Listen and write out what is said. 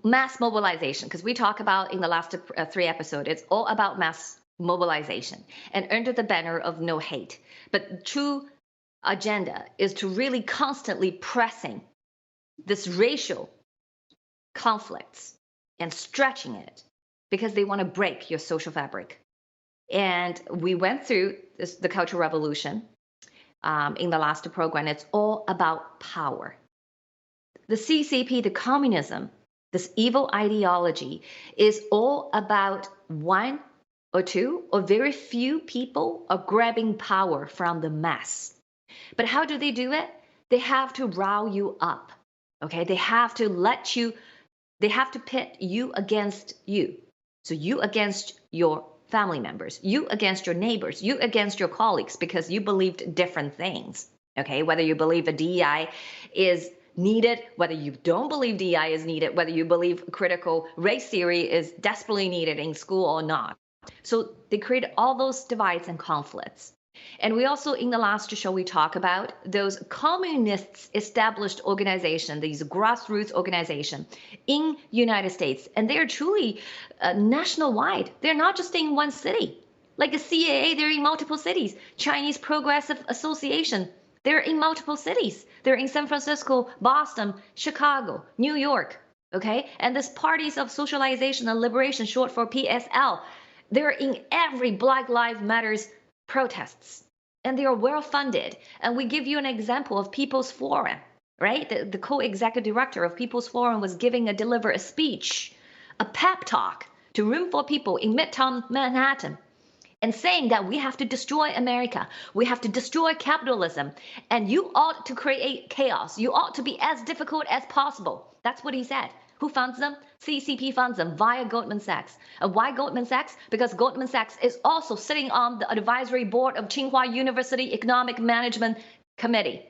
mass mobilization, because we talk about in the last three episodes, it's all about mass mobilization and under the banner of no hate. But true agenda is to really constantly pressing this racial conflicts and stretching it because they want to break your social fabric. And we went through the Cultural Revolution in the last program. It's all about power. The CCP, the communism, this evil ideology is all about one or two or very few people are grabbing power from the mass. But how do they do it? They have to rile you up. Okay, they have to pit you against you. So you against your family members, you against your neighbors, you against your colleagues, because you believed different things. Okay, whether you believe a DEI is needed, whether you don't believe DEI is needed, whether you believe critical race theory is desperately needed in school or not. So they create all those divides and conflicts. And we also, in the last show, we talk about those communists established organization, these grassroots organization in United States. And they're truly nationwide. They're not just in one city. Like the CAA, they're in multiple cities. Chinese Progressive Association, they're in multiple cities. They're in San Francisco, Boston, Chicago, New York, okay? And this Parties of Socialization and Liberation, short for PSL, they're in every Black Lives Matters protests, and they are well funded. And we give you an example of People's Forum, right? The co-executive director of People's Forum was deliver a speech, a pep talk to room for people in Midtown Manhattan, and saying that we have to destroy America, we have to destroy capitalism, and you ought to create chaos. You ought to be as difficult as possible. That's what he said. Who funds them? CCP funds them via Goldman Sachs. And why Goldman Sachs? Because Goldman Sachs is also sitting on the advisory board of Tsinghua University Economic Management Committee.